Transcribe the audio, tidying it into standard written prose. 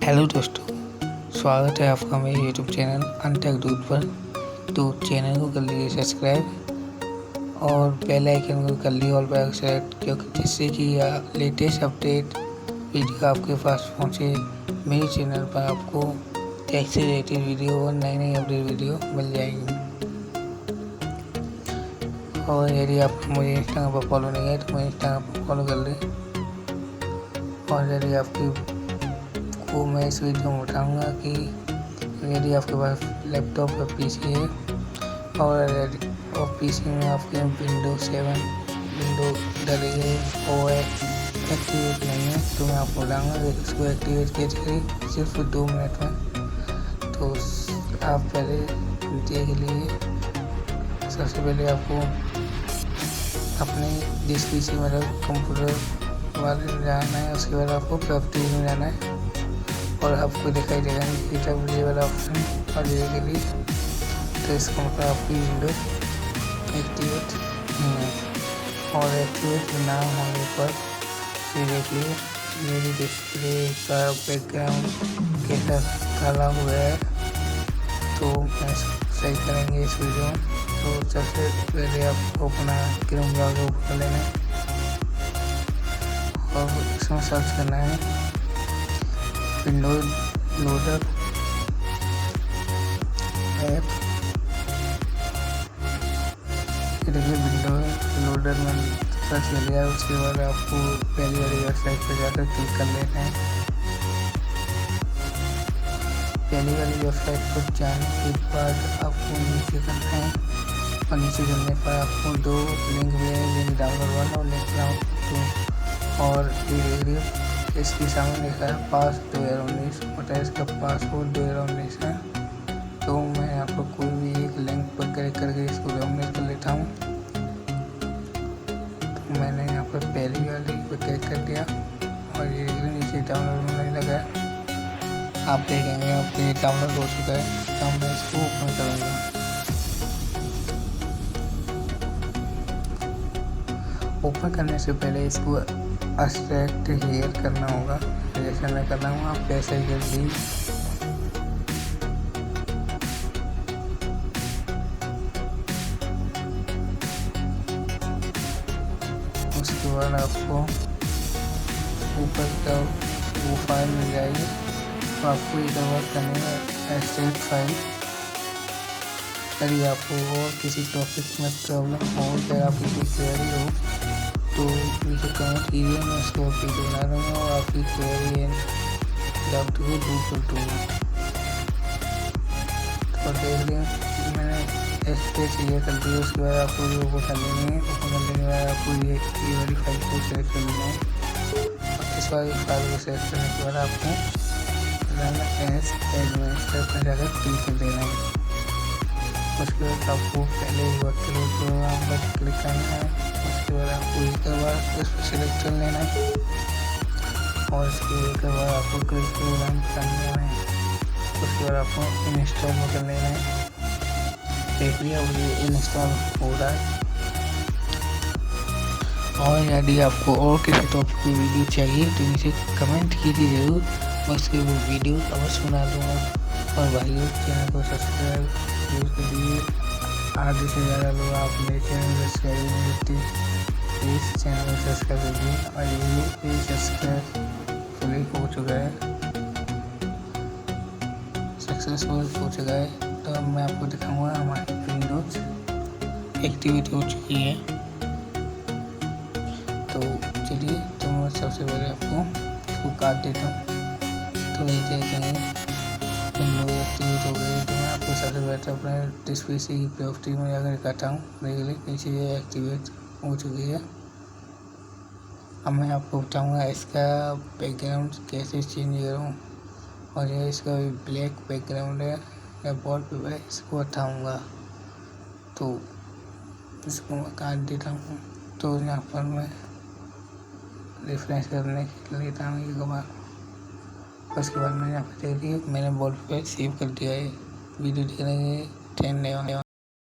Hello दोस्तों, स्वागत है आपका मेरे यूट्यूब चैनल अनटेक दूध पर। तो चैनल को कर लीजिए सब्सक्राइब और बेल आइकन को कर लीजिए ऑल पर सेलेक्ट, क्योंकि जिससे कि लेटेस्ट अपडेट वीडियो आपके पास पहुंचे। मेरे चैनल पर आपको टेक से रिलेटेड वीडियो और नई नई अपडेट वीडियो मिल जाएगी। और यदि आप मुझे इंस्टाग्राम पर फॉलो नहीं है तो मुझे इंस्टाग्राम पर फॉलो कर लें। और यदि आपकी को मैं इस वीडियो में बताऊँगा कि यदि आपके पास लैपटॉप या पीसी है और पीसी में आपके विंडो 7 विंडो डली है और एक्टिवेट नहीं है, तो मैं आपको बताऊँगा कि इसको एक्टिवेट कैसे करें सिर्फ 2 मिनट में। तो आप पहले देख लीजिए। सबसे पहले आपको अपने जिस पीसी मतलब कंप्यूटर वाले में जाना है, उसके बाद आपको प्रॉपर्टीज में जाना है और आपको दिखाई देगा ये वाला ऑप्शन और ये के लिए। तो इसका मतलब आपकी विंडो एक्टिवेट नहीं है और एक्टिवेट ना होने पर ये देखिए मेरी डिस्प्ले का बैकग्राउंड कैसा काला हुआ है। तो मैं सही करेंगे इस वीडियो में। तो सबसे पहले आपको अपना क्रोम ब्राउज़र ओपन लेना है और इसमें सर्च करना है विंडोज लोडर ऐप। देखिए विंडो लोडर में सर्च कर लिया। उसके बाद आपको पहली वाली वेबसाइट पर जाकर क्लिक कर लेना है। पहली वाली वेबसाइट पर जाने के बाद आपको नीचे करना है और नीचे करने पर आपको 2 लिंक मिलेंगे, लिंक डाउनलोड 1 और लिंक डाउनलोड 2। और इसके सामने लिखा है पास 2019 और इसका पासवर्ड 2019 है। तो मैं यहाँ पर कोई भी एक लिंक पर क्लिक करके इसको डाउनलोड कर लेता हूँ। तो मैंने यहाँ पर पहली वाली पर क्लिक कर दिया और ये नीचे डाउनलोड होने लगा है। आप देखेंगे आपके डाउनलोड हो चुका है। तो मैं इसको ओपन करूँगा। ओपन करने से पहले इसको एक्सट्रैक्ट हेयर करना होगा, जैसे मैं कर रहा हूँ। आप कैसे जल्दी उसके बाद आपको ऊपर का वो फाइल मिल जाएगी। तो आपको इधर वर्क करनी है एक्सट्रैक्ट फाइल। यदि आपको और किसी टॉपिक में प्रॉब्लम हो या आपकी कोई क्वेरी हो तो नीचे कमेंट कीजिए, मैं इसको वीडियो बना दूँगा और आपकी क्वेरी एंड डाउट को दूर कर दूँगा। तो देख लें मैंने एक्सट्रैक्ट ये कर दिया। उसके बाद आपको जो ओपन कर लेनी है, ओपन करने के बाद आपको ये वाली फाइल को सेलेक्ट कर लेना है। और इस वाली फाइल को सेलेक्ट करने के बाद आपको एडमिनिस्ट्रेटर में जाकर क्लिक कर देना है। उसके बाद आपको पहले प्रोग्राम पर क्लिक करना है। उसके बाद आपको एक बार इस पर सिलेक्ट कर लेना है और इसके एक बार आपको क्लिक प्रोग्राम कर लेना है। उसके बाद आपको इंस्टॉल कर लेना है। देखिए अब ये इंस्टॉल हो रहा है। और यदि आपको और किसी टॉपिक की वीडियो चाहिए तो नीचे कमेंट कीजिए ज़रूर, मैं उसकी वो वीडियो अवश्य बना दूँगा। और भाइयों चैनल को सब्सक्राइब करिए। आधे से ज़्यादा लोग आप मेरे चैनल को सब्सक्राइब नहीं करते, प्लीज़ चैनल को सब्सक्राइब करिए। और ये सब्सक्राइब हो चुका है, सक्सेसफुल हो चुका है। तो अब मैं आपको दिखाऊंगा हमारी विंडोज एक्टिवेट हो चुकी है। तो चलिए, तो मैं सबसे पहले आपको इसको काट देता हूँ। तो ये देखेंगे विंडोज एक्टिवेट हो गई। तो मैं आपको सबसे पहले अपने डिस्प्ले से ही प्रॉपर्टी में जाकर काटा हूँ। देख लें नीचे ये एक्टिवेट हो चुकी है। अब मैं आपको बताऊँगा इसका बैकग्राउंड कैसे चेंज करूँ। और ये इसका ब्लैक बैकग्राउंड है या वॉलपेपर है, इसको हटाऊँगा। तो इसको मैं काट देता हूँ। तो यहाँ पर मैं रिफ्रेश करने के लिए लेता हूँ एक बार। उसके बाद मैंने यहाँ पर देख लिया, मैंने वॉलपेपर सेव कर दिया है। वीडियो देखने के लिए धन्यवाद।